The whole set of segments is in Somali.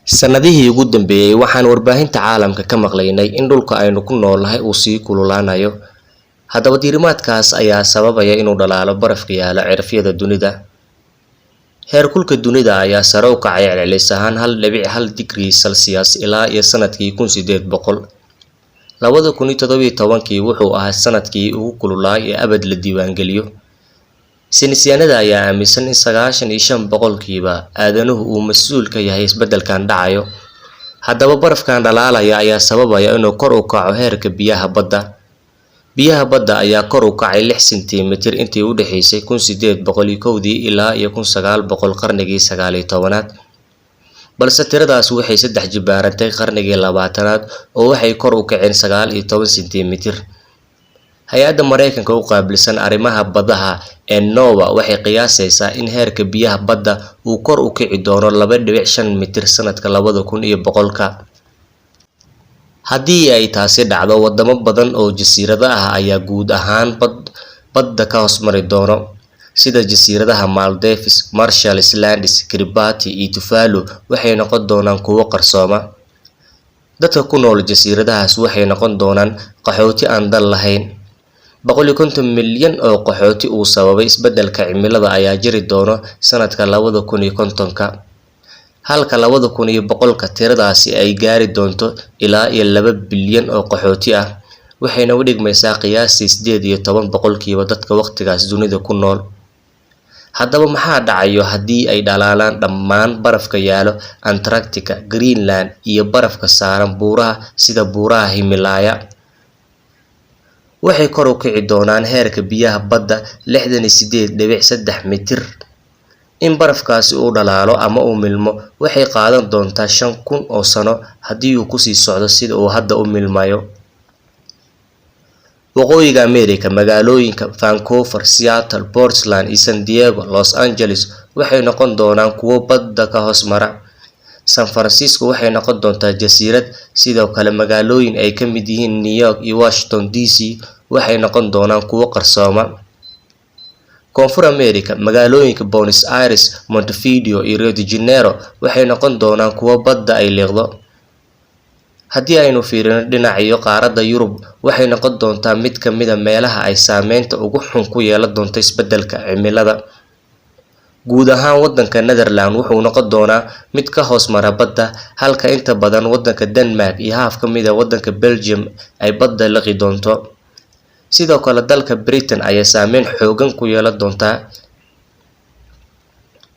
Sanadihii ugu dambeeyay waxaan warbaahinta caalamka ka maqlaynay in dhulka aynu ku noolnahay uu sii kululaanayo. Haddaba diirimaadkaas ayaa sababaya inuu dhalaalo barafka yaala cirifyada dunida. Heerkulka dunida ayaa sare u kacay celcelis ahaan 1.1 digrii Celsius ilaa iyo sanadkii 1800. 2017 wuxuu ahaa sanadkii ugu kululaa ee abad la diiwaangeliyo. Saynisyahanada ayaa aaminsan in 95% aadanuhu uu mas'uul ka yahay isbeddelkan dhacayo. Haddaba barafkan dhalaalaya ayaa sababaya inuu kor u kaco heerka biyaha badda. Biyaha badda ayaa kor u kacay 6 sentimitir intii u dhaxaysay 1801 ilaa 1900 qarnigii 19aad. Balse tiradaas waxay 3 jibaarantay qarnigii 20aad oo waxay kor u kaceen 19 sentimitir. Hay'adda Mareykanka u qaabilsan arrimaha badaha ee NOAA waxay qiyaasaysaa in heerka biyaha badda uu kor u kici doono 2.5 mitir sanadka 2100. Haddii ay taasi dhacdo, wadamo badan oo jasiirado ah ayaa guud ahaan badda ka hoos mari doono, sida jasiiradaha Maldives, Marshall Islands, Kiribati iyo Tuvalu waxay noqon doonaan kuwo qarsooma. Dadka ku nool jasiiradahaas waxay noqon doonaan qaxooti aan dal lahayn. 150 milyan oo qaxooti uu sababay isbeddelka cimilada ayaa jiri doono sanadka 2050, halka 2100 tiradaasi ay gaari doonto ilaa 2 bilyan oo qaxooti ah, waxayna u dhigmaysaa qiyaastii 18% dadka waqtigaas dunida ku nool. Haddaba maxaa dhacayo haddii ay dhalaalaan dhammaan barafka yaalo Antarctica, Greenland iyo barafka saaran buuraha sida buuraha Himalaya? Waxay kor u kici doonaan heerka biyaha badda 68.3 mitir. In barafkaasi uu dhalaalo ama uu milmo waxay qaadan doontaa 5000 oo sano haddii uu ku sii socdo sida uu hadda u milmayo. Waqooyiga Ameerika, magaalooyinka Vancouver, Seattle, Portland iyo San Diego, Los Angeles waxay noqon doonaan kuwo badda ka hoos mara. San Francisco waxay noqon doontaa jasiirad, sidoo kale magaalooyin ay ka mid yihiin New York iyo Washington DC waxay noqon doonaan kuwo qarsooma. Koonfur Ameerika, magaalooyinka Buenos Aires, Montevideo iyo Rio de Janeiro waxay noqon doonaan kuwo badda ay liiqdo. Haddii aynu fiirino dhinaca qaaradda Yurub, waxay noqon doontaa mid ka mid ah meelaha ay saameynta ugu xun ku yeelan doonto isbeddelka cimilada. Guud ahaan waddanka Netherlands wuxuu noqon doonaa mid ka hoos mara badda, halka inta badan waddanka Denmark iyo half ka mid ah waddanka Belgium ay badda liqi doonto. Sidoo kale dalka Britain ayaa saameyn xooggan ku yeelan doonta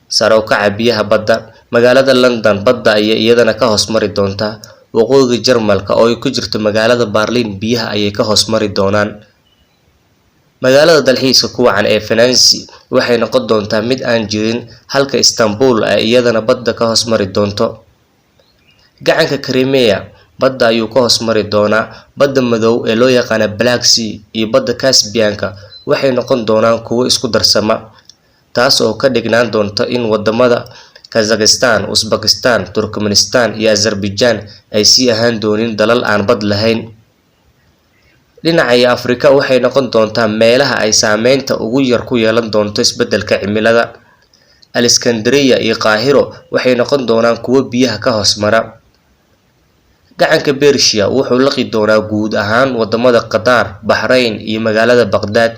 sare u kaca biyaha badda. Magaalada London badda ayaa iyadana ka hoos mari doonta. Waqooyiga Jarmalka oo ay ku jirto magaalada Berlin biyaha ayay ka hoos mari doonaan. Magaalada dalxiiska ku wacan ee Venice waxay noqon doontaa mid aan jirin, halka Istanbul ay iyadana badda ka hoos mari doonto. Gacanka Crimea badda ayuu ka hoos mari doonaa. Badda madow ee loo yaqaan Black Sea iyo badda Caspian-ka waxay noqon doonaan kuwo isku darsama, taas oo ka dhignaan doonta in wadamada Kazakhstan, Uzbekistan, Turkmenistan iyo Azerbaijan ay sii ahaan doonin dalal aan bad lahayn. Dhinaca Afrika waxay noqon doontaa meelaha ay saameynta ugu yar ku yeelan doonto isbeddelka cimilada. Alexandria iyo Qaahiro waxay noqon doonaan kuwo biyaha ka hoos mara. Gacanka Persia wuxuu liqi doonaa guud ahaan wadamada Qatar, Bahrain iyo magaalada Baghdad.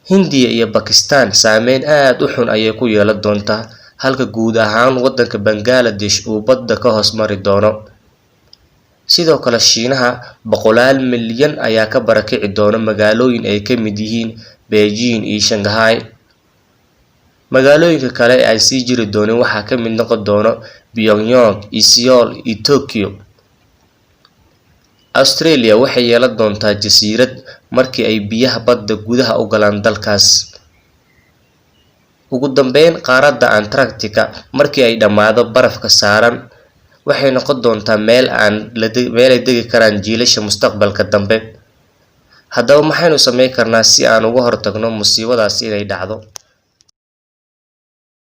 Hindiya iyo Pakistan saameyn aad u xun ayay ku yeelan doontaa, halka guud ahaan waddanka Bangladesh uu badda ka hoos mari doono. Sidoo kale Shiinaha 100 milyan ayaa ka barakici doona magaalooyin ay ka mid yihiin Beijing iyo Shanghai. Magaalooyinka kale ee ay sii jiri doonaan waxaa ka mid noqon doona Pyongyang iyo Seoul iyo Tokyo. Australia waxay yeelan doontaa jasiirad markii ay biyaha badda gudaha u galaan dalkaas. Ugu dambeyn, qaaradda Antarctica markii ay dhamaado barafka saaran waxay noqon doontaa meel ay degi karaan jiilasha mustaqbalka dambe. Haddaba maxaynu samayn karnaa si aan uga hortagno musiibadaas inay dhacdo?